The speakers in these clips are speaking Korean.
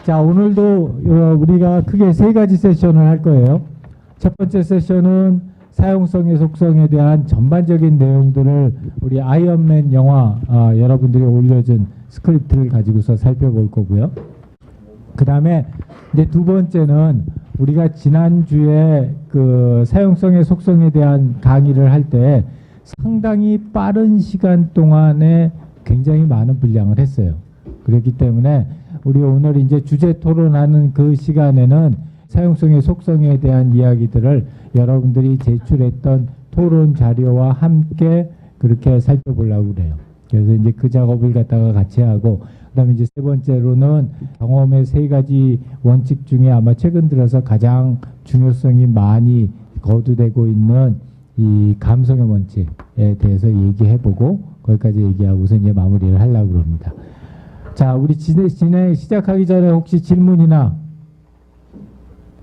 자, 오늘도 우리가 크게 세 가지 세션을 할 거예요. 첫 번째 세션은 사용성의 속성에 대한 전반적인 내용들을 우리 아이언맨 영화 여러분들이 올려준 스크립트를 가지고서 살펴볼 거고요. 그 다음에 이제 두 번째는 우리가 지난주에 그 사용성의 속성에 대한 강의를 할 때 상당히 빠른 시간 동안에 굉장히 많은 분량을 했어요. 그렇기 때문에 우리 오늘 이제 주제 토론하는 그 시간에는 사용성의 속성에 대한 이야기들을 여러분들이 제출했던 토론 자료와 함께 그렇게 살펴보려고 그래요. 그래서 이제 그 작업을 갖다가 같이 하고, 그다음에 이제 세 번째로는 경험의 세 가지 원칙 중에 아마 최근 들어서 가장 중요성이 많이 거두되고 있는 이 감성의 원칙에 대해서 얘기해보고 거기까지 얘기하고서 이제 마무리를 하려고 합니다. 자, 우리 진행 시작하기 전에 혹시 질문이나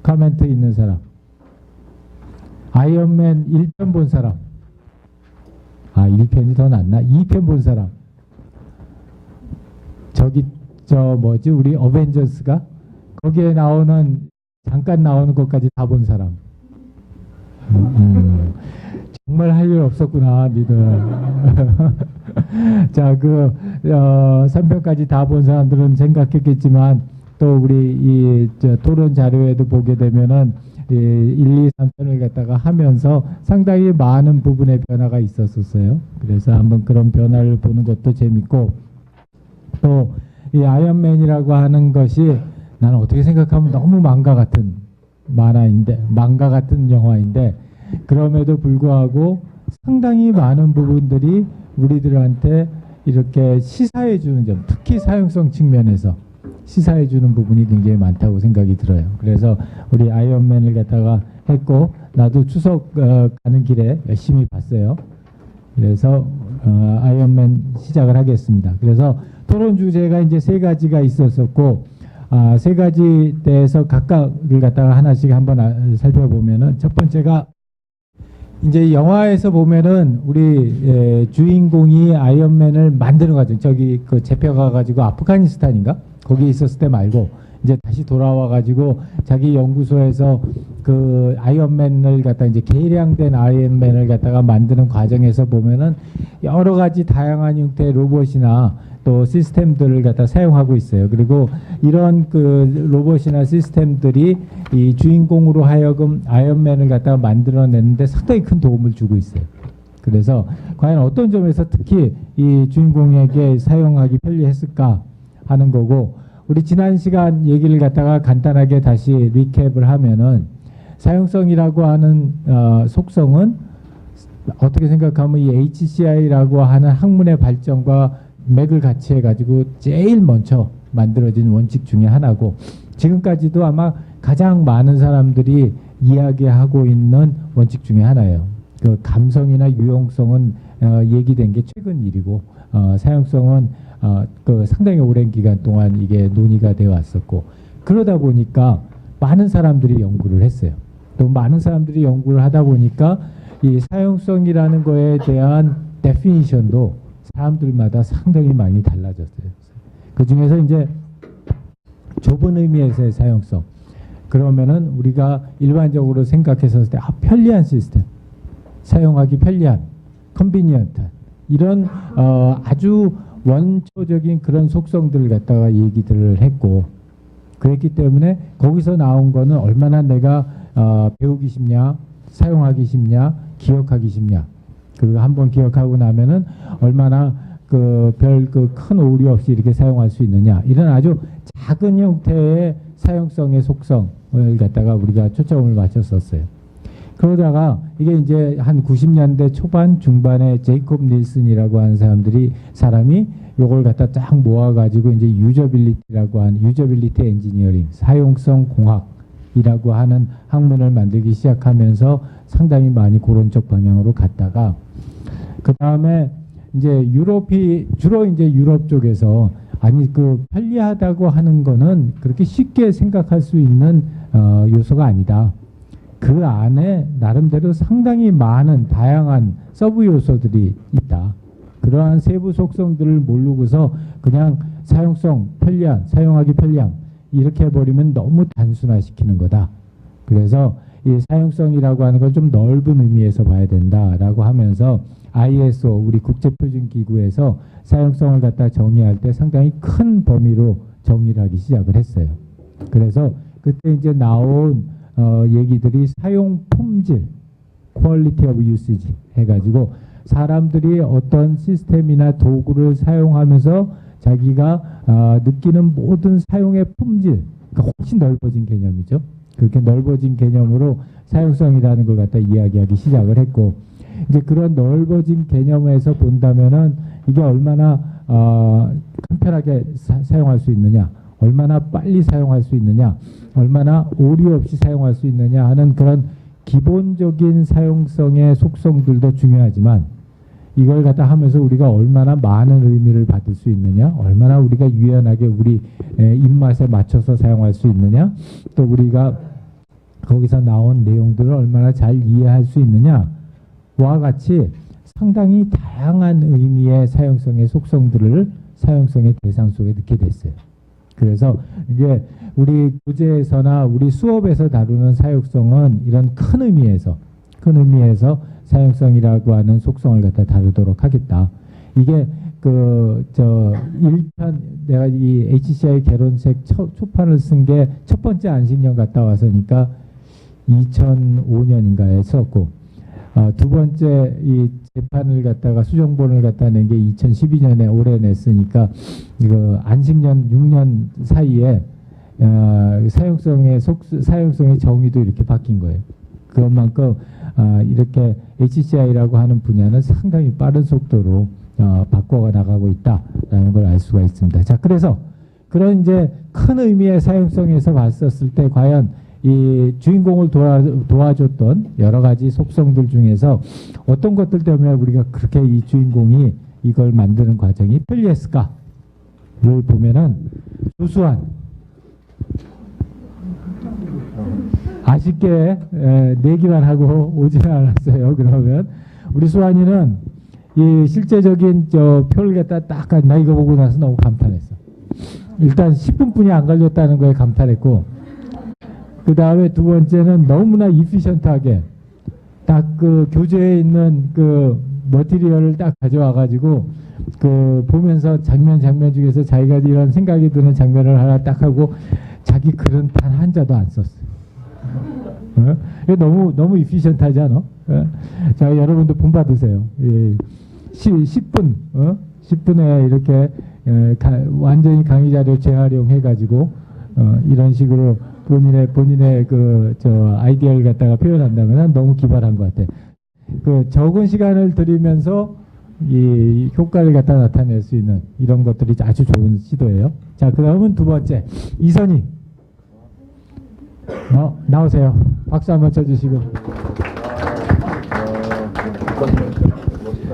코멘트 있는 사람? 아이언맨 1편 본 사람? 1편이 더 낫나? 2편 본 사람? 우리 어벤져스가 거기에 잠깐 나오는 것까지 다 본 사람? 정말 할 일 없었구나, 니들. 자, 3편까지 다 본 사람들은 생각했겠지만, 또 우리 토론 자료에도 보게 되면은 1, 2, 3편을 갖다가 하면서 상당히 많은 부분의 변화가 있었어요. 그래서 한번 그런 변화를 보는 것도 재밌고, 또 이 아이언맨이라고 하는 것이 나는 어떻게 생각하면 너무 망가 같은 영화인데, 그럼에도 불구하고 상당히 많은 부분들이 우리들한테 이렇게 시사해주는 점, 특히 사용성 측면에서 시사해주는 부분이 굉장히 많다고 생각이 들어요. 그래서 우리 아이언맨을 갖다가 했고, 나도 추석 가는 길에 열심히 봤어요. 그래서 아이언맨 시작을 하겠습니다. 그래서 토론 주제가 이제 세 가지가 있었었고, 세 가지 대해서 각각을 갖다가 하나씩 한번 살펴보면은, 첫 번째가 이제 영화에서 보면은 우리 주인공이 아이언맨을 만드는 과정, 저기 그 잡혀가 가지고 아프가니스탄인가 거기 있었을 때 말고 이제 다시 돌아와 가지고 자기 연구소에서 그 아이언맨을 갖다 이제 개량된 아이언맨을 갖다가 만드는 과정에서 보면은 여러 가지 다양한 형태의 로봇이나 또 시스템들을 갖다 사용하고 있어요. 그리고 이런 그 로봇이나 시스템들이 이 주인공으로 하여금 아이언맨을 갖다가 만들어내는데 상당히 큰 도움을 주고 있어요. 그래서 과연 어떤 점에서 특히 이 주인공에게 사용하기 편리했을까 하는 거고, 우리 지난 시간 얘기를 갖다가 간단하게 다시 리캡을 하면은, 사용성이라고 하는 속성은 어떻게 생각하면 이 HCI라고 하는 학문의 발전과 맥을 같이 해가지고 제일 먼저 만들어진 원칙 중에 하나고, 지금까지도 아마 가장 많은 사람들이 이야기하고 있는 원칙 중에 하나예요. 그 감성이나 유용성은 얘기된 게 최근 일이고, 사용성은 그 상당히 오랜 기간 동안 이게 논의가 되어 왔었고, 그러다 보니까 많은 사람들이 연구를 했어요. 또 많은 사람들이 연구를 하다 보니까 이 사용성이라는 거에 대한 데피니션도 사람들마다 상당히 많이 달라졌어요. 그 중에서 이제 좁은 의미에서의 사용성, 그러면은 우리가 일반적으로 생각했었을 때 편리한 시스템, 사용하기 편리한, 컨비니언트한 이런 아주 원초적인 그런 속성들을 갖다가 얘기들을 했고, 그랬기 때문에 거기서 나온 거는 얼마나 내가 배우기 쉽냐, 사용하기 쉽냐, 기억하기 쉽냐, 그리고 한번 기억하고 나면은 얼마나 별 큰 오류 없이 이렇게 사용할 수 있느냐, 이런 아주 작은 형태의 사용성의 속성을 갖다가 우리가 초점을 맞췄었어요. 그러다가 이게 이제 한 90년대 초반 중반에 제이콥 닐슨이라고 하는 사람이 요걸 갖다 쫙 모아가지고 이제 유저빌리티라고 하는 유저빌리티 엔지니어링, 사용성 공학이라고 하는 학문을 만들기 시작하면서 상당히 많이 그런 쪽 방향으로 갔다가, 그 다음에 이제 주로 이제 유럽 쪽에서 그 편리하다고 하는 거는 그렇게 쉽게 생각할 수 있는 요소가 아니다. 그 안에 나름대로 상당히 많은 다양한 서브 요소들이 있다. 그러한 세부 속성들을 모르고서 그냥 사용성, 편리한, 사용하기 편리한 이렇게 해버리면 너무 단순화시키는 거다. 그래서 이 사용성이라고 하는 걸 좀 넓은 의미에서 봐야 된다라고 하면서 ISO 우리 국제표준기구에서 사용성을 갖다 정의할 때 상당히 큰 범위로 정의를 하기 시작을 했어요. 그래서 그때 이제 나온 얘기들이 사용 품질, quality of usage 해가지고 사람들이 어떤 시스템이나 도구를 사용하면서 자기가 느끼는 모든 사용의 품질, 그러니까 훨씬 넓어진 개념이죠. 그렇게 넓어진 개념으로 사용성이라는 걸 갖다 이야기하기 시작을 했고, 이제 그런 넓어진 개념에서 본다면은 이게 얼마나 간편하게 사용할 수 있느냐, 얼마나 빨리 사용할 수 있느냐, 얼마나 오류 없이 사용할 수 있느냐 하는 그런 기본적인 사용성의 속성들도 중요하지만, 이걸 갖다 하면서 우리가 얼마나 많은 의미를 받을 수 있느냐, 얼마나 우리가 유연하게 우리 입맛에 맞춰서 사용할 수 있느냐, 또 우리가 거기서 나온 내용들을 얼마나 잘 이해할 수 있느냐와 같이 상당히 다양한 의미의 사용성의 속성들을 사용성의 대상 속에 넣게 됐어요. 그래서 이제 우리 교재에서나 우리 수업에서 다루는 사용성은 이런 큰 의미에서 사용성이라고 하는 속성을 갖다 다루도록 하겠다. 이게 그 1편 내가 이 HCI 개론책 초판을 쓴 게 첫 번째 안식년 갔다 와서니까 2005년인가에 썼고, 두 번째 이 재판을 갖다가 수정본을 갖다 낸 게 2012년에 올해 냈으니까 이거 안식년 6년 사이에 사용성의 정의도 이렇게 바뀐 거예요. 그것만큼 이렇게 HCI라고 하는 분야는 상당히 빠른 속도로 바꿔 나가고 있다라는 걸 알 수가 있습니다. 자, 그래서 그런 이제 큰 의미의 사용성에서 봤었을 때 과연 이 주인공을 도와줬던 여러 가지 속성들 중에서 어떤 것들 때문에 우리가 그렇게 이 주인공이 이걸 만드는 과정이 편리했을까를 보면은 조수환 아쉽게 내기만 하고 오지는 않았어요. 그러면 우리 수환이는 이 실제적인 표를 갖다 딱 나 이거 보고 나서 너무 감탄했어. 일단 10분뿐이 안 걸렸다는 거에 감탄했고, 그 다음에 두 번째는 너무나 이피션트하게 딱 그 교재에 있는 그 머티리얼을 딱 가져와 가지고 그 보면서 장면 중에서 자기가 이런 생각이 드는 장면을 하나 딱 하고 자기 글은 단 한 자도 안 썼어요. 너무 이피션트하지 않아? 자, 여러분도 본 받으세요. 10분 10분에 이렇게 완전히 강의 자료 재활용해 가지고 이런 식으로 본인의 아이디어를 갖다가 표현한다면 너무 기발한 것 같아. 그 적은 시간을 들이면서 이 효과를 갖다 나타낼 수 있는 이런 것들이 아주 좋은 시도예요. 자, 그다음은 두 번째 이선희. 나오세요. 박수 한번 쳐주시고.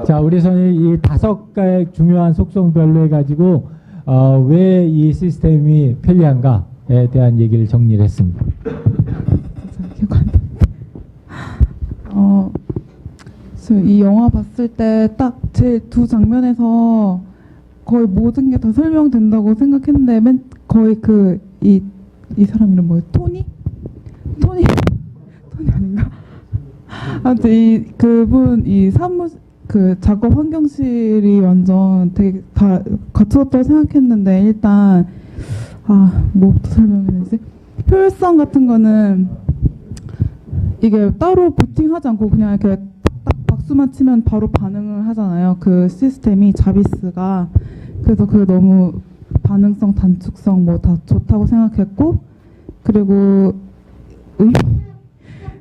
자, 우리 선이 이 5가지 중요한 속성별로 해가지고 왜 이 시스템이 편리한가에 대한 얘기를 정리를 했습니다. 이 영화 봤을 때 딱 제 두 장면에서 거의 모든 게 다 설명된다고 생각했는데 거의 이 사람 이름 뭐예요? 토니 아닌가? 아무튼 그분 그 작업 환경실이 완전 되게 다 갖추었다고 생각했는데, 일단 뭐부터 설명해야 되지? 효율성 같은 거는 이게 따로 부팅하지 않고 그냥 이렇게 딱 박수만 치면 바로 반응을 하잖아요. 그 시스템이 자비스가. 그래서 그게 너무 반응성, 단축성 뭐 다 좋다고 생각했고, 그리고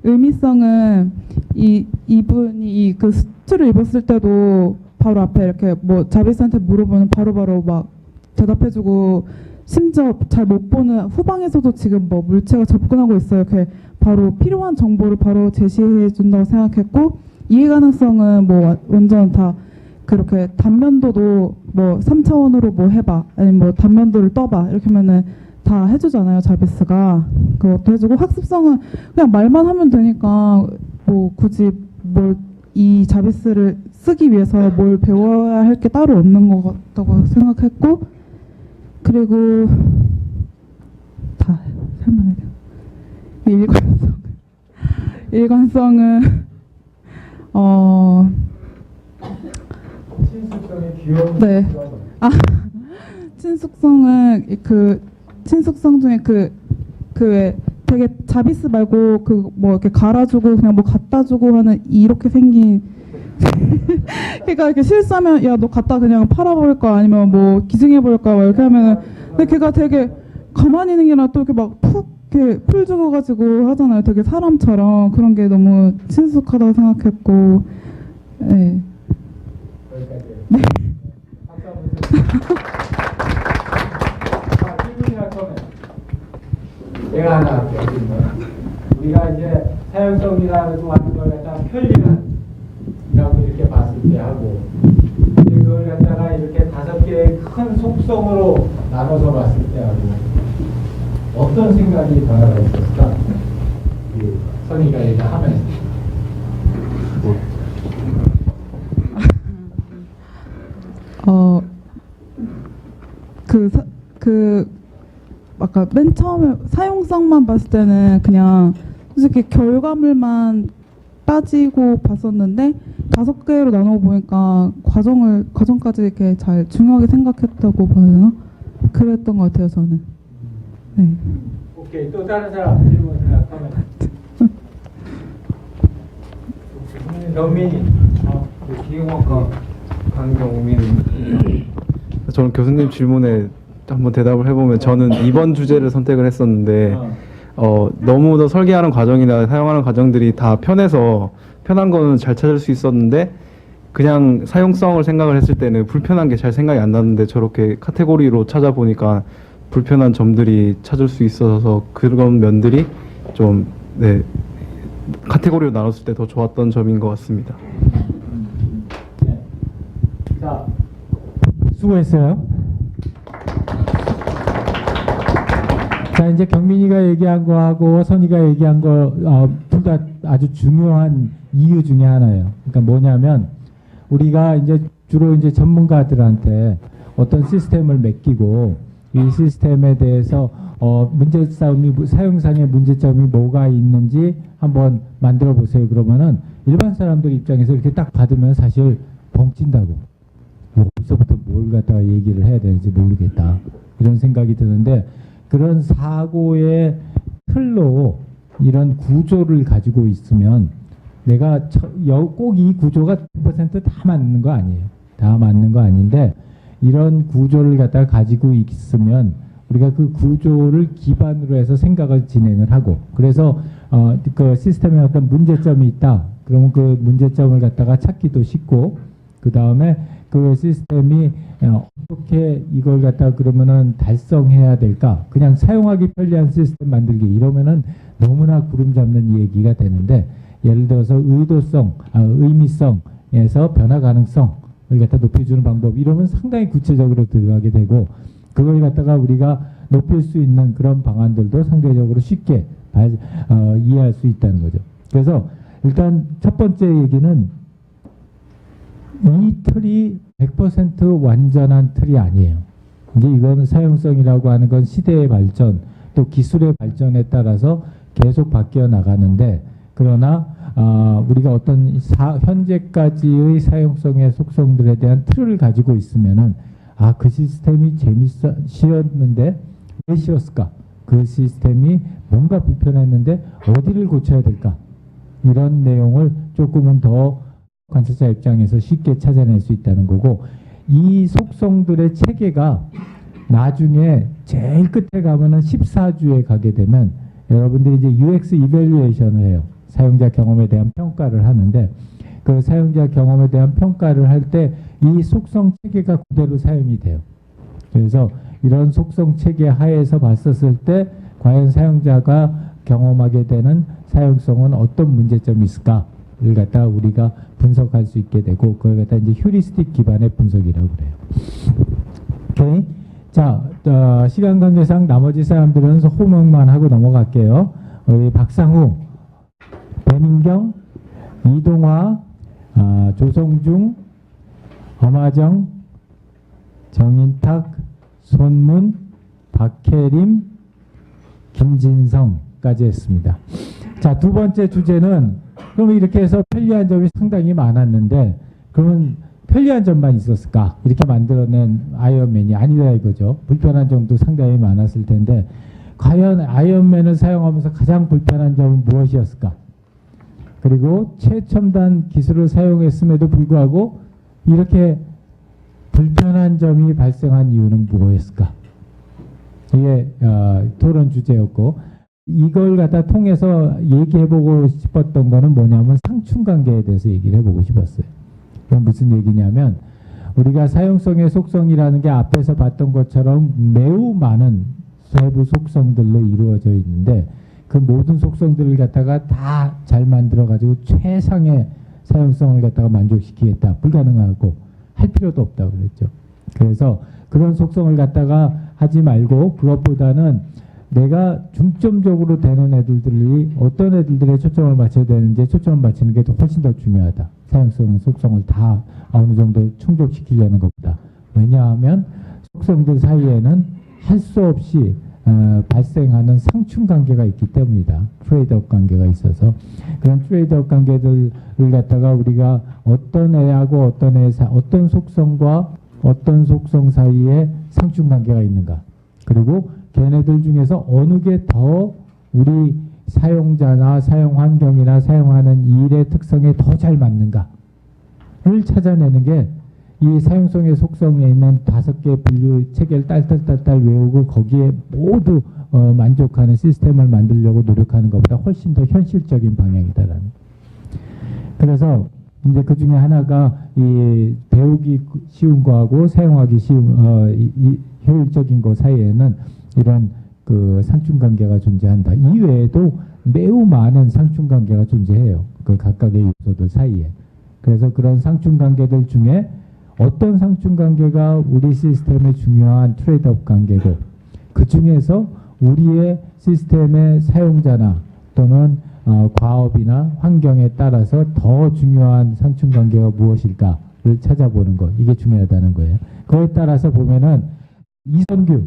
의미성은 이분이 그 수트를 입었을 때도 바로 앞에 이렇게 뭐 자비스한테 물어보면 바로바로 막 대답해주고, 심지어 잘 못 보는 후방에서도 지금 뭐 물체가 접근하고 있어요. 이렇게 바로 필요한 정보를 바로 제시해 준다고 생각했고, 이해 가능성은 뭐 완전 다 그렇게 단면도도 뭐 3차원으로 뭐 해봐, 아니면 뭐 단면도를 떠봐 이렇게 하면은 다 해주잖아요. 자비스가 그것도 해주고, 학습성은 그냥 말만 하면 되니까 뭐 굳이 뭘 이 자비스를 쓰기 위해서 뭘 배워야 할 게 따로 없는 것 같다고 생각했고, 그리고 설명해야 돼요. 일관성은 친숙성의 귀여운 네. 친숙성은 친숙성 중에 왜 되게 자비스 말고 뭐 이렇게 갈아주고 그냥 뭐 갖다 주고 하는 이렇게 생긴 걔가 이렇게 실수하면 야 너 갖다 그냥 팔아버릴까 아니면 뭐 기증해버릴까 막 이렇게 하면은 근데 걔가 되게 가만히 있는 게 아니라 또 이렇게 막 푹 이렇게 풀 죽어가지고 하잖아요. 되게 사람처럼 그런 게 너무 친숙하다고 생각했고 네. 여기까지. 네. 박수 한번 주세요. 자, 질문이나 comment. 내가 하나 할게요. 질문. 우리가 이제 사용성이라고 하는 걸 갖다가 편리한이라고 이렇게 봤을 때 하고 이제 그걸 갖다가 이렇게 5개의 큰 속성으로 나눠서 봤을 때 하고 어떤 생각이 변화가 있었을까? 선이가 얘기하면서. 아까 맨 처음에 사용성만 봤을 때는 그냥 솔직히 결과물만 따지고 봤었는데 5개로 나눠 보니까 과정까지 이렇게 잘 중요하게 생각했다고 봐야 되나? 그랬던 것 같아요, 저는. 네. 오케이, 또 다른 사람 질문 생각하면. 영민이. 기계공학과 강경민. 저는 교수님 질문에 한번 대답을 해보면 저는 2번 주제를 선택을 했었는데 너무 더 설계하는 과정이나 사용하는 과정들이 다 편한 거는 잘 찾을 수 있었는데 그냥 사용성을 생각을 했을 때는 불편한 게 잘 생각이 안 나는데 저렇게 카테고리로 찾아보니까 불편한 점들이 찾을 수 있어서 그런 면들이 좀 카테고리로 나눴을 때 더 좋았던 점인 것 같습니다. 네. 자, 수고했어요. 자, 이제 경민이가 얘기한 거하고 선이가 얘기한 거 둘 다 아주 중요한 이유 중에 하나예요. 그러니까 뭐냐면 우리가 이제 주로 이제 전문가들한테 어떤 시스템을 맡기고 이 시스템에 대해서 사용상의 문제점이 뭐가 있는지 한번 만들어 보세요. 그러면은 일반 사람들 입장에서 이렇게 딱 받으면 사실 벙찐다고. 여기서부터 뭘 갖다가 얘기를 해야 되는지 모르겠다. 이런 생각이 드는데 그런 사고의 틀로 이런 구조를 가지고 있으면 내가 꼭 이 구조가 100% 다 맞는 거 아니에요. 다 맞는 거 아닌데 이런 구조를 갖다가 가지고 있으면 우리가 그 구조를 기반으로 해서 생각을 진행을 하고 그래서 그 시스템에 어떤 문제점이 있다. 그러면 그 문제점을 갖다가 찾기도 쉽고 그 다음에 그 시스템이 어떻게 이걸 갖다 그러면은 달성해야 될까? 그냥 사용하기 편리한 시스템 만들기 이러면은 너무나 구름 잡는 얘기가 되는데 예를 들어서 의미성에서 변화 가능성을 갖다 높여주는 방법 이러면 상당히 구체적으로 들어가게 되고 그걸 갖다가 우리가 높일 수 있는 그런 방안들도 상대적으로 쉽게 이해할 수 있다는 거죠. 그래서 일단 첫 번째 얘기는 이 틀이 100% 완전한 틀이 아니에요. 이제 이건 사용성이라고 하는 건 시대의 발전 또 기술의 발전에 따라서 계속 바뀌어 나가는데 그러나 우리가 어떤 현재까지의 사용성의 속성들에 대한 틀을 가지고 있으면은 그 시스템이 쉬웠는데 왜 쉬웠을까? 그 시스템이 뭔가 불편했는데 어디를 고쳐야 될까? 이런 내용을 조금은 더 관찰자 입장에서 쉽게 찾아낼 수 있다는 거고 이 속성들의 체계가 나중에 제일 끝에 가면은 14주에 가게 되면 여러분들이 이제 UX 이밸류에이션을 해요. 사용자 경험에 대한 평가를 하는데 그 사용자 경험에 대한 평가를 할 때 이 속성 체계가 그대로 사용이 돼요. 그래서 이런 속성 체계 하에서 봤었을 때 과연 사용자가 경험하게 되는 사용성은 어떤 문제점이 있을까를 갖다 우리가 분석할 수 있게 되고 그걸 갖다 이제 휴리스틱 기반의 분석이라고 그래요. 오케이. 자, 시간 관계상 나머지 사람들은 호명만 하고 넘어갈게요. 우리 박상우, 배민경, 이동화, 조성중, 엄하정, 정인탁, 손문, 박혜림, 김진성까지 했습니다. 자, 두 번째 주제는 그럼 이렇게 해서 편리한 점이 상당히 많았는데 그러면 편리한 점만 있었을까? 이렇게 만들어낸 아이언맨이 아니다 이거죠. 불편한 점도 상당히 많았을 텐데 과연 아이언맨을 사용하면서 가장 불편한 점은 무엇이었을까? 그리고 최첨단 기술을 사용했음에도 불구하고 이렇게 불편한 점이 발생한 이유는 무엇이었을까? 이게 토론 주제였고 이걸 갖다 통해서 얘기해보고 싶었던 거는 뭐냐면 상충관계에 대해서 얘기를 해보고 싶었어요. 그건 무슨 얘기냐면 우리가 사용성의 속성이라는 게 앞에서 봤던 것처럼 매우 많은 세부 속성들로 이루어져 있는데 그 모든 속성들을 갖다가 다 잘 만들어 가지고 최상의 사용성을 갖다가 만족시키겠다 불가능하고 할 필요도 없다고 그랬죠. 그래서 그런 속성을 갖다가 하지 말고 그것보다는 내가 중점적으로 되는 애들들이 어떤 애들들에 초점을 맞춰야 되는지 초점을 맞추는 게 훨씬 더 중요하다. 사용성 속성을 다 어느 정도 충족시키려는 것보다. 왜냐하면 속성들 사이에는 할 수 없이 발생하는 상충관계가 있기 때문이다. 트레이드업 관계가 있어서 그런 트레이드업 관계들을 갖다가 우리가 어떤 애하고 어떤 애 어떤 속성과 어떤 속성 사이에 상충관계가 있는가 그리고 걔네들 중에서 어느 게 더 우리 사용자나 사용 환경이나 사용하는 일의 특성에 더 잘 맞는가를 찾아내는 게 이 사용성의 속성에 있는 5개 분류 체계를 딸딸딸딸 외우고 거기에 모두 만족하는 시스템을 만들려고 노력하는 것보다 훨씬 더 현실적인 방향이다라는. 그래서 이제 그 중에 하나가 이 배우기 쉬운 거하고 사용하기 쉬운 효율적인 거 사이에는 이런 그 상충관계가 존재한다. 이외에도 매우 많은 상충관계가 존재해요. 그 각각의 요소들 사이에. 그래서 그런 상충관계들 중에 어떤 상충관계가 우리 시스템의 중요한 트레이드업 관계고 그 중에서 우리의 시스템의 사용자나 또는 과업이나 환경에 따라서 더 중요한 상충관계가 무엇일까를 찾아보는 것 이게 중요하다는 거예요. 그에 따라서 보면은 이선규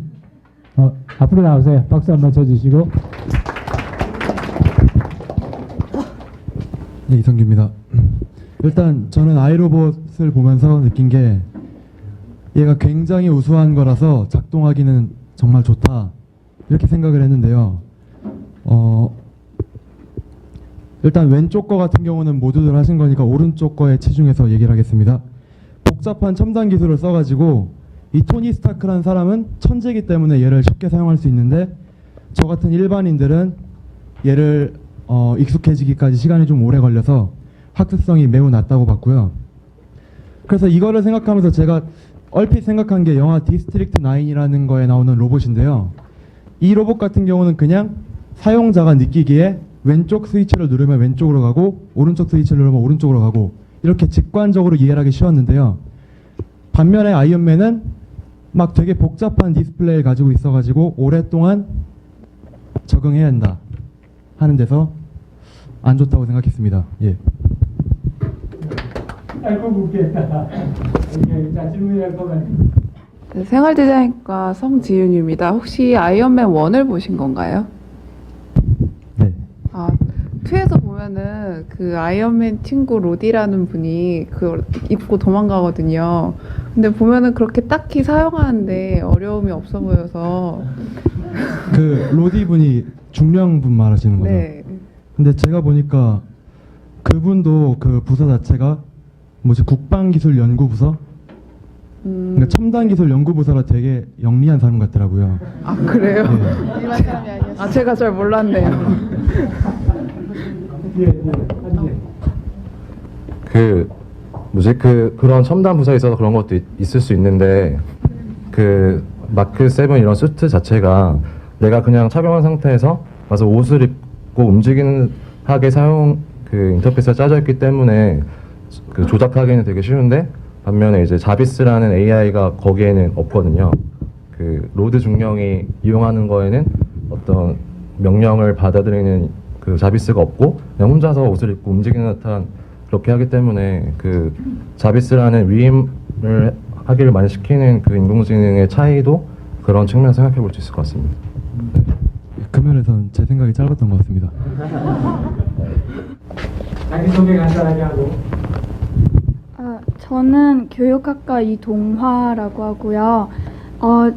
앞으로 나오세요. 박수 한번 쳐주시고. 네, 이성규입니다. 일단 저는 아이로봇을 보면서 느낀 게 얘가 굉장히 우수한 거라서 작동하기는 정말 좋다 이렇게 생각을 했는데요. 일단 왼쪽 거 같은 경우는 모두들 하신 거니까 오른쪽 거에 치중해서 얘기를 하겠습니다. 복잡한 첨단 기술을 써가지고 이 토니 스타크라는 사람은 천재이기 때문에 얘를 쉽게 사용할 수 있는데 저 같은 일반인들은 얘를 익숙해지기까지 시간이 좀 오래 걸려서 학습성이 매우 낮다고 봤고요. 그래서 이거를 생각하면서 제가 얼핏 생각한 게 영화 디스트릭트 9이라는 거에 나오는 로봇인데요. 이 로봇 같은 경우는 그냥 사용자가 느끼기에 왼쪽 스위치를 누르면 왼쪽으로 가고 오른쪽 스위치를 누르면 오른쪽으로 가고 이렇게 직관적으로 이해를 하기 쉬웠는데요. 반면에 아이언맨은 막 되게 복잡한 디스플레이를 가지고 있어가지고 오랫동안 적응해야 한다 하는 데서 안 좋다고 생각했습니다. 예. 아이고 웃겠다. 자 질문할 거면. 네, 생활디자인과 성지윤입니다. 혹시 아이언맨 1을 보신 건가요? 네. 아, 2에서 보면은 그 아이언맨 친구 로디라는 분이 그걸 입고 도망가거든요. 근데 보면은 그렇게 딱히 사용하는데 어려움이 없어 보여서. 그 로디 분이 중령 분 말하시는 거죠? 네. 근데 제가 보니까 그분도 그 부서 자체가 뭐지 국방기술연구부서? 그러니까 첨단기술연구부서라 되게 영리한 사람 같더라고요. 아, 그래요? 네. 일반 사람이 아니었어요. 아, 제가 잘 몰랐네요. 그런 첨단 부서에 있어서 그런 것도 있을 수 있는데 그 마크 7 이런 수트 자체가 내가 그냥 착용한 상태에서 와서 옷을 입고 움직이는 하게 사용 그 인터페이스가 짜져 있기 때문에 그 조작하기는 되게 쉬운데 반면에 이제 자비스라는 AI가 거기에는 없거든요. 그 로드 중령이 이용하는 거에는 어떤 명령을 받아들이는 그 자비스가 없고 그냥 혼자서 옷을 입고 움직이는 듯한 그렇게 하기 때문에 그 자비스라는 위임을 하기를 많이 시키는 그 인공지능의 차이도 그런 측면에서 생각해 볼 수 있을 것 같습니다. 네. 그 면에선 제 생각이 짧았던 것 같습니다. 자기소개 간단하게 하고. 저는 교육학과 이동화라고 하고요.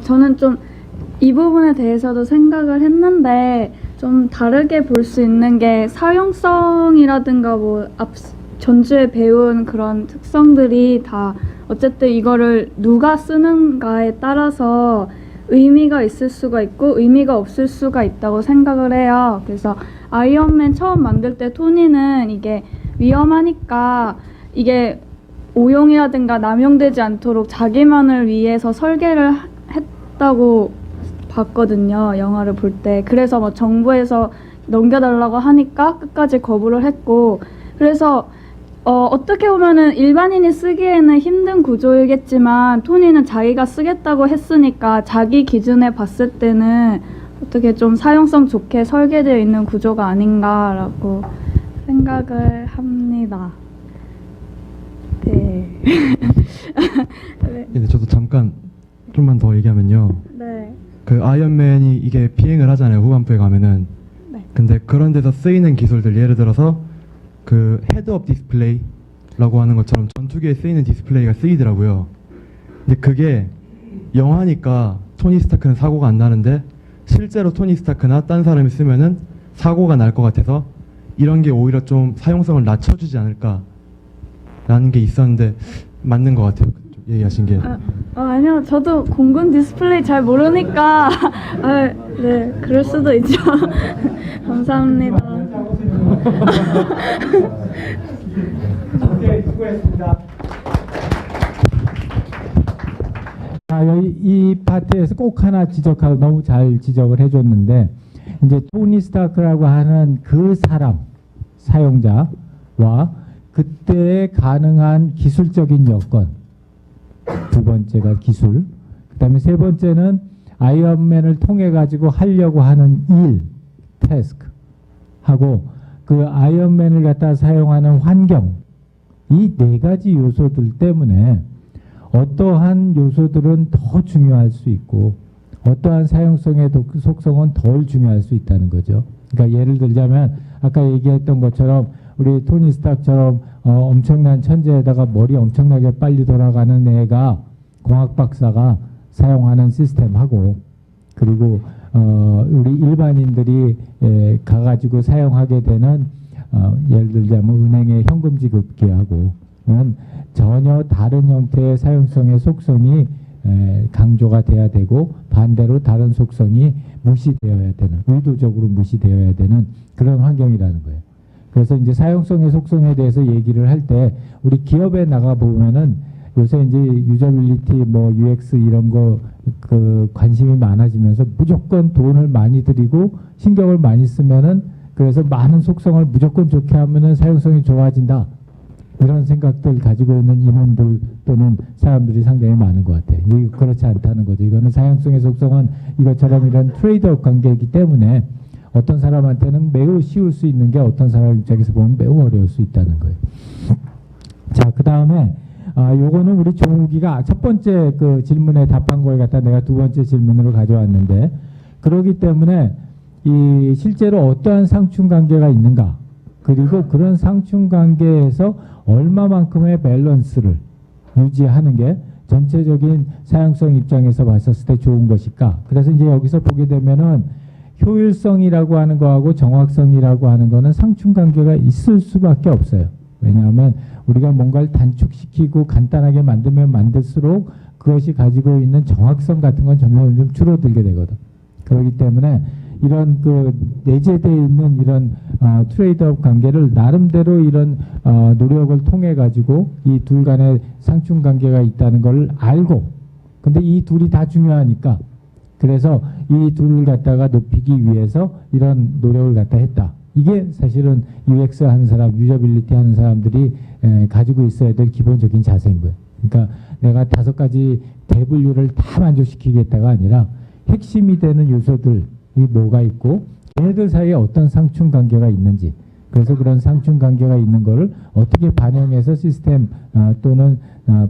저는 좀 이 부분에 대해서도 생각을 했는데 좀 다르게 볼 수 있는 게 사용성이라든가 뭐 전주에 배운 그런 특성들이 다 어쨌든 이거를 누가 쓰는가에 따라서 의미가 있을 수가 있고 의미가 없을 수가 있다고 생각을 해요. 그래서 아이언맨 처음 만들 때 토니는 이게 위험하니까 이게 오용이라든가 남용되지 않도록 자기만을 위해서 설계를 했다고 봤거든요. 영화를 볼 때. 그래서 뭐 정부에서 넘겨달라고 하니까 끝까지 거부를 했고, 그래서 어떻게 보면은 일반인이 쓰기에는 힘든 구조이겠지만 토니는 자기가 쓰겠다고 했으니까 자기 기준에 봤을 때는 어떻게 좀 사용성 좋게 설계되어 있는 구조가 아닌가라고 생각을 합니다. 네. 네, 저도 잠깐 좀만 더 얘기하면요. 네. 그 아이언맨이 이게 비행을 하잖아요. 후반부에 가면은. 네. 근데 그런 데서 쓰이는 기술들 예를 들어서 그 헤드업 디스플레이라고 하는 것처럼 전투기에 쓰이는 디스플레이가 쓰이더라고요. 근데 그게 영화니까 토니 스타크는 사고가 안 나는데 실제로 토니 스타크나 딴 사람이 쓰면은 사고가 날 것 같아서 이런 게 오히려 좀 사용성을 낮춰주지 않을까라는 게 있었는데 맞는 것 같아요. 얘기하신 게. 아니요. 저도 공군 디스플레이 잘 모르니까 네. 그럴 수도 있죠. 감사합니다. 네, 수고했습니다. 여기 이 파트에서 꼭 하나 지적하고 너무 잘 지적을 해줬는데 이제 토니 스타크라고 하는 그 사람 사용자와 그때에 가능한 기술적인 여건 두 번째가 기술 그다음에 세 번째는 아이언맨을 통해 가지고 하려고 하는 일 태스크 하고 그 아이언맨을 갖다 사용하는 환경 이 네 가지 요소들 때문에 어떠한 요소들은 더 중요할 수 있고 어떠한 사용성의 속성은 덜 중요할 수 있다는 거죠. 그러니까 예를 들자면 아까 얘기했던 것처럼 우리 토니 스타크처럼 엄청난 천재에다가 머리 엄청나게 빨리 돌아가는 애가 공학 박사가 사용하는 시스템하고 그리고 우리 일반인들이 가가지고 사용하게 되는 예를 들자면 은행의 현금 지급기하고는 전혀 다른 형태의 사용성의 속성이 강조가 돼야 되고 반대로 다른 속성이 무시되어야 되는 의도적으로 무시되어야 되는 그런 환경이라는 거예요. 그래서 이제 사용성의 속성에 대해서 얘기를 할 때 우리 기업에 나가 보면은 요새 이제 유저빌리티 뭐 UX 이런 거 그 관심이 많아지면서 무조건 돈을 많이 들이고 신경을 많이 쓰면은 그래서 많은 속성을 무조건 좋게 하면은 사용성이 좋아진다. 이런 생각들 가지고 있는 임원들 또는 사람들이 상당히 많은 것 같아요. 이게 그렇지 않다는 거죠. 이거는 사용성의 속성은 이것처럼 이런 트레이드업 관계이기 때문에 어떤 사람한테는 매우 쉬울 수 있는 게 어떤 사람 입장에서 보면 매우 어려울 수 있다는 거예요. 자, 그 다음에 요거는 우리 종욱이가 첫 번째 그 질문에 답한 걸 갖다 내가 두 번째 질문으로 가져왔는데 그러기 때문에 이 실제로 어떠한 상충 관계가 있는가 그리고 그런 상충 관계에서 얼마만큼의 밸런스를 유지하는 게 전체적인 사용성 입장에서 봤었을 때 좋은 것일까. 그래서 이제 여기서 보게 되면은 효율성이라고 하는 거하고 정확성이라고 하는 거는 상충 관계가 있을 수밖에 없어요. 왜냐하면 우리가 뭔가를 단축시키고 간단하게 만들면 만들수록 그것이 가지고 있는 정확성 같은 건 점점 좀 줄어들게 되거든. 그렇기 때문에 이런 그 내재되어 있는 이런 트레이드업 관계를 나름대로 이런 노력을 통해 가지고 이 둘 간의 상충 관계가 있다는 걸 알고 근데 이 둘이 다 중요하니까 그래서 이 둘을 갖다가 높이기 위해서 이런 노력을 갖다 했다. 이게 사실은 UX 하는 사람, 유저빌리티 하는 사람들이 가지고 있어야 될 기본적인 자세인 거예요. 그러니까 내가 5가지 대분류를 다 만족시키겠다가 아니라 핵심이 되는 요소들이 뭐가 있고 얘네들 사이에 어떤 상충 관계가 있는지 그래서 그런 상충 관계가 있는 거를 어떻게 반영해서 시스템 또는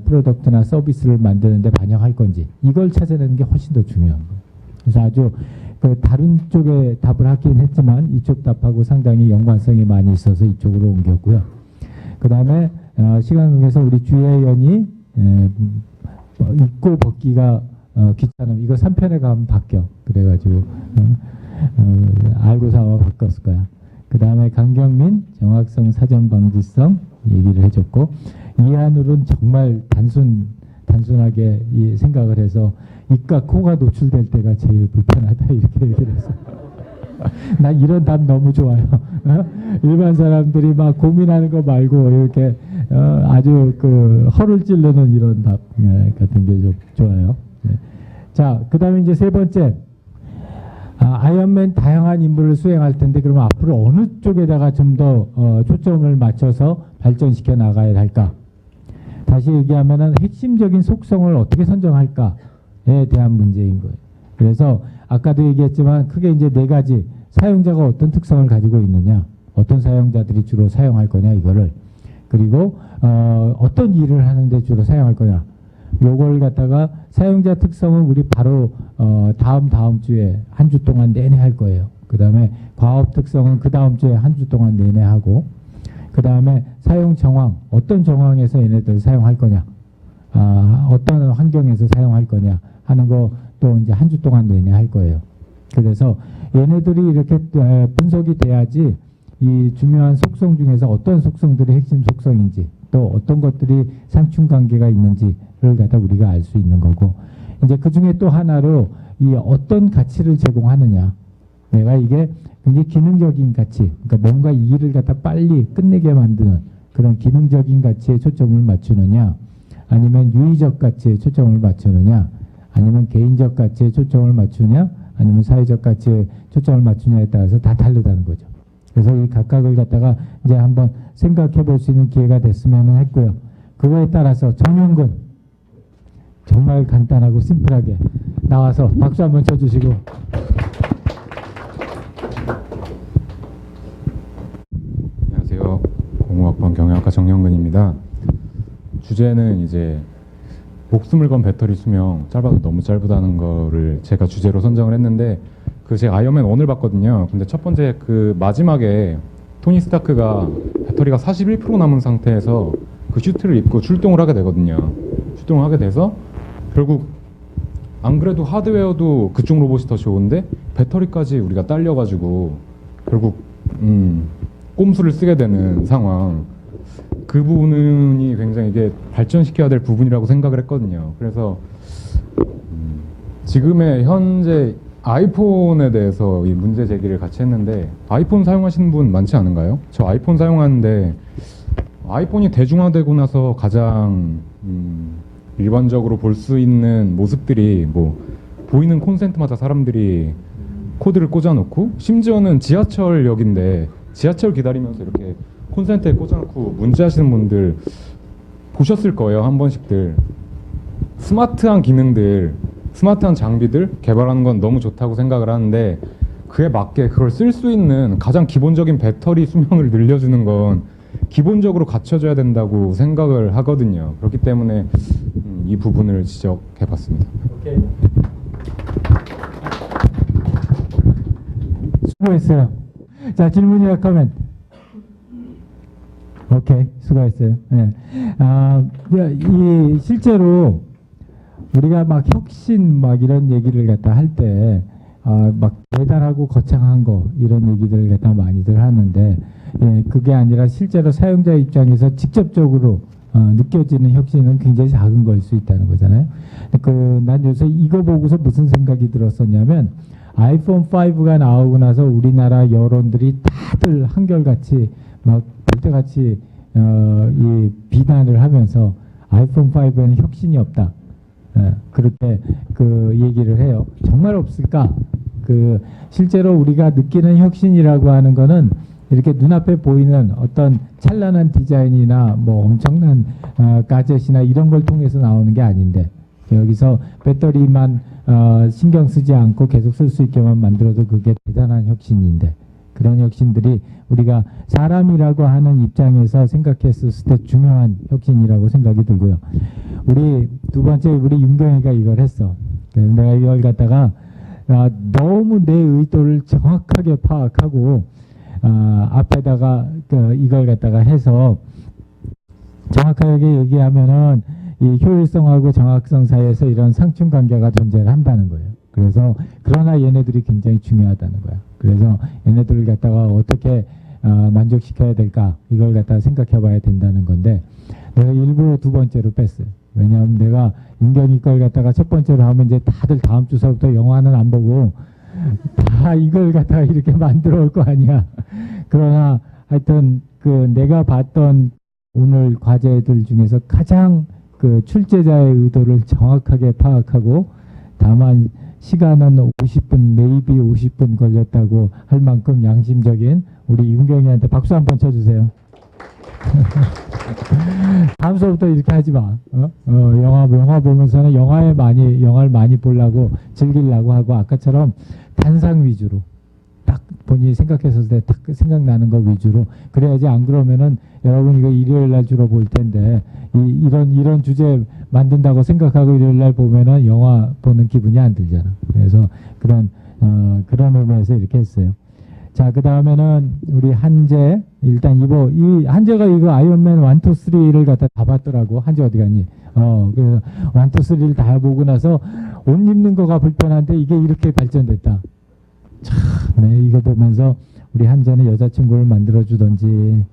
프로덕트나 서비스를 만드는데 반영할 건지 이걸 찾아내는 게 훨씬 더 중요한 거예요. 그래서 아주 그 다른 쪽에 답을 하긴 했지만 이쪽 답하고 상당히 연관성이 많이 있어서 이쪽으로 옮겼고요. 그 다음에 시간극에서 우리 주혜연이 입고 벗기가 귀찮음. 이거 3편에 가면 바뀌어. 그래가지고 알고사와 바꿨을 거야. 그 다음에 강경민 정확성 사전 방지성 얘기를 해줬고, 이한울은 정말 단순하게 이 생각을 해서 입과 코가 노출될 때가 제일 불편하다 이렇게 얘기를 했어. 나 이런 답 너무 좋아요. 일반 사람들이 막 고민하는 거 말고 이렇게 아주 그 허를 찌르는 이런 답 같은 게 좀 좋아요. 자, 그 다음에 이제 세 번째, 아이언맨 다양한 임무를 수행할 텐데 그러면 앞으로 어느 쪽에다가 좀 더 초점을 맞춰서 발전시켜 나가야 할까? 다시 얘기하면은 핵심적인 속성을 어떻게 선정할까에 대한 문제인 거예요. 그래서 아까도 얘기했지만 크게 이제 네 가지, 사용자가 어떤 특성을 가지고 있느냐, 어떤 사용자들이 주로 사용할 거냐 이거를, 그리고 어떤 일을 하는데 주로 사용할 거냐, 요걸 갖다가 사용자 특성은 우리 바로 다음 주에 한 주 동안 내내 할 거예요. 그 다음에 과업 특성은 그 다음 주에 한 주 동안 내내 하고, 그 다음에 사용 정황, 어떤 정황에서 얘네들 사용할 거냐, 어떤 환경에서 사용할 거냐 하는 거 또 이제 한 주 동안 내내 할 거예요. 그래서 얘네들이 이렇게 분석이 돼야지 이 중요한 속성 중에서 어떤 속성들이 핵심 속성인지, 또 어떤 것들이 상충 관계가 있는지를 갖다 우리가 알 수 있는 거고, 이제 그 중에 또 하나로 이 어떤 가치를 제공하느냐, 내가 이게 굉장히 기능적인 가치, 그러니까 뭔가 이 일을 갖다 빨리 끝내게 만드는 그런 기능적인 가치에 초점을 맞추느냐, 아니면 유의적 가치에 초점을 맞추느냐, 아니면 개인적 가치에 초점을 맞추냐, 아니면 사회적 가치에 초점을 맞추냐에 따라서 다 다르다는 거죠. 그래서 이 각각을 갖다가 이제 한번 생각해 볼 수 있는 기회가 됐으면 했고요. 그거에 따라서 정용근 정말 간단하고 심플하게 나와서 박수 한번 쳐주시고. 안녕하세요. 공학번 경영학과 정영근입니다. 주제는 이제 목숨을 건 배터리 수명 짧아도 너무 짧다는 거를 제가 주제로 선정을 했는데, 그 제가 아이언맨 1을 봤거든요. 근데 첫 번째 그 마지막에 토니 스타크가 배터리가 41% 남은 상태에서 그 슈트를 입고 출동을 하게 되거든요. 출동을 하게 돼서 결국 안 그래도 하드웨어도 그쪽 로봇이 더 좋은데 배터리까지 우리가 딸려가지고 결국 꼼수를 쓰게 되는 상황. 그 부분이 굉장히 이게 발전시켜야 될 부분이라고 생각을 했거든요. 그래서 지금의 현재 아이폰에 대해서 이 문제 제기를 같이 했는데, 아이폰 사용하시는 분 많지 않은가요? 저 아이폰 사용하는데 아이폰이 대중화되고 나서 가장 일반적으로 볼 수 있는 모습들이 뭐 보이는 콘센트마다 사람들이 코드를 꽂아놓고, 심지어는 지하철역인데 지하철 기다리면서 이렇게 콘센트에 꽂아놓고 문제하시는 분들 보셨을 거예요. 한 번씩들. 스마트한 기능들, 스마트한 장비들 개발하는 건 너무 좋다고 생각을 하는데, 그에 맞게 그걸 쓸 수 있는 가장 기본적인 배터리 수명을 늘려주는 건 기본적으로 갖춰져야 된다고 생각을 하거든요. 그렇기 때문에 이 부분을 지적해봤습니다. 오케이. 수고했어요. 자, 질문이나 코멘트. 오케이, 수고했어요. 네. 이 실제로 우리가 막 혁신 막 이런 얘기를 갖다 할 때 막 대단하고 거창한 거 이런 얘기들을 갖다 많이들 하는데, 그게 아니라 실제로 사용자 입장에서 직접적으로 느껴지는 혁신은 굉장히 작은 걸 수 있다는 거잖아요. 난 요새 이거 보고서 무슨 생각이 들었었냐면, 아이폰 5가 나오고 나서 우리나라 여론들이 다들 한결같이 막 볼때같이 이 비난을 하면서 아이폰 5에는 혁신이 없다. 그렇게 그 얘기를 해요. 정말 없을까? 실제로 우리가 느끼는 혁신이라고 하는 거는 이렇게 눈앞에 보이는 어떤 찬란한 디자인이나 뭐 엄청난 가젯이나 이런 걸 통해서 나오는 게 아닌데, 여기서 배터리만 신경 쓰지 않고 계속 쓸 수 있게만 만들어도 그게 대단한 혁신인데, 그런 혁신들이 우리가 사람이라고 하는 입장에서 생각했을 때 중요한 혁신이라고 생각이 들고요. 우리 두 번째 우리 윤경이가 이걸 했어. 그래서 내가 이걸 갖다가 너무 내 의도를 정확하게 파악하고 앞에다가 이걸 갖다가 해서 정확하게 얘기하면은 이 효율성하고 정확성 사이에서 이런 상충 관계가 존재를 한다는 거예요. 그래서 그러나 얘네들이 굉장히 중요하다는 거야. 그래서 얘네들을 갖다가 어떻게 만족시켜야 될까 이걸 갖다가 생각해 봐야 된다는 건데 내가 일부러 두 번째로 뺐어요. 왜냐하면 내가 윤경이 걸 갖다가 첫 번째로 하면 이제 다들 다음 주서부터 영화는 안 보고 다 이걸 갖다가 이렇게 만들어 올 거 아니야. 그러나 하여튼 내가 봤던 오늘 과제들 중에서 가장 출제자의 의도를 정확하게 파악하고 다만 시간은 50분, maybe 50분 걸렸다고 할 만큼 양심적인 우리 윤경이한테 박수 한번 쳐주세요. 다음 수업부터 이렇게 하지 마. 영화 보면서는 영화를 많이 보려고 즐기려고 하고 아까처럼 단상 위주로 딱 본인이 생각했을 때 딱 생각나는 거 위주로 그래야지 안 그러면은 여러분 이거 일요일 날 주로 볼 텐데 이런 주제 만든다고 생각하고 일요일 날 보면은 영화 보는 기분이 안 들잖아. 그래서 그런 의미에서 이렇게 했어요. 자, 그 다음에는 우리 한재 일단 이 한재가 이거 아이언맨 1, 2, 3를 갖다 다 봤더라고. 한재 어디 갔니? 그래서 1, 2, 3를 다 보고 나서 옷 입는 거가 불편한데 이게 이렇게 발전됐다. 참, 네, 이거 보면서 우리 한재는 여자친구를 만들어 주던지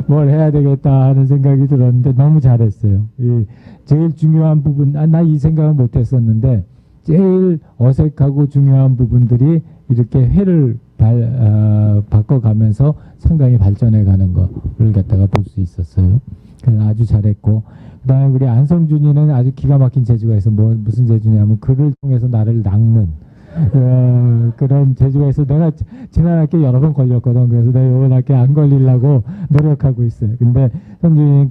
뭘 해야 되겠다 하는 생각이 들었는데 너무 잘했어요. 제일 중요한 부분, 나 이 생각은 못했었는데 제일 어색하고 중요한 부분들이 이렇게 회를 바꿔가면서 상당히 발전해가는 거를 갖다가 볼 수 있었어요. 그래서 아주 잘했고 그다음에 우리 안성준이는 아주 기가 막힌 재주가 있어. 무슨 재주냐면 글을 통해서 나를 낚는 그런 재주가 있어. 내가 지난 학기에 여러 번 걸렸거든. 그래서 내가 이번 학기에 안 걸리려고 노력하고 있어요. 근데 성준이는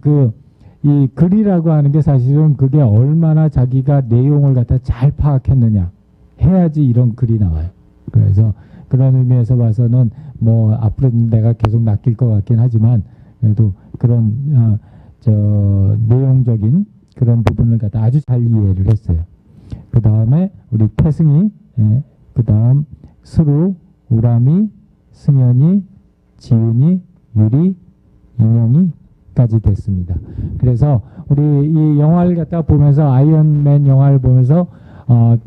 이 글이라고 하는 게 사실은 그게 얼마나 자기가 내용을 갖다 잘 파악했느냐 해야지 이런 글이 나와요. 그래서 그런 의미에서 봐서는 뭐 앞으로 내가 계속 낚일 것 같긴 하지만 그래도 그런 내용적인 그런 부분을 갖다 아주 잘 이해를 했어요. 그 다음에 우리 태승이, 그 다음 수루, 우람이, 승현이, 지윤이, 유리, 인영이까지 됐습니다. 그래서 우리 이 영화를 갖다 보면서 아이언맨 영화를 보면서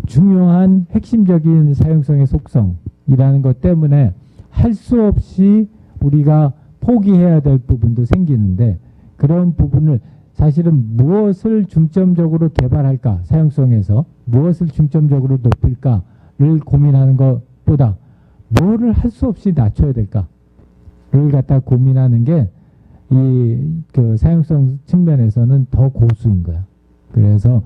중요한 핵심적인 사용성의 속성이라는 것 때문에 할 수 없이 우리가 포기해야 될 부분도 생기는데 그런 부분을 사실은 무엇을 중점적으로 개발할까 사용성에서 무엇을 중점적으로 높일까를 고민하는 것보다 뭐를 할 수 없이 낮춰야 될까를 갖다 고민하는 게 이 사용성 측면에서는 더 고수인 거야. 그래서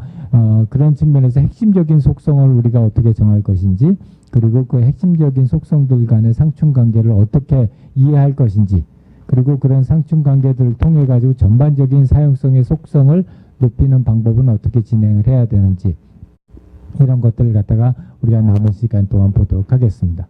그런 측면에서 핵심적인 속성을 우리가 어떻게 정할 것인지 그리고 그 핵심적인 속성들 간의 상충 관계를 어떻게 이해할 것인지 그리고 그런 상충 관계들을 통해 가지고 전반적인 사용성의 속성을 높이는 방법은 어떻게 진행을 해야 되는지 이런 것들을 갖다가 우리가 남은 시간 동안 보도록 하겠습니다.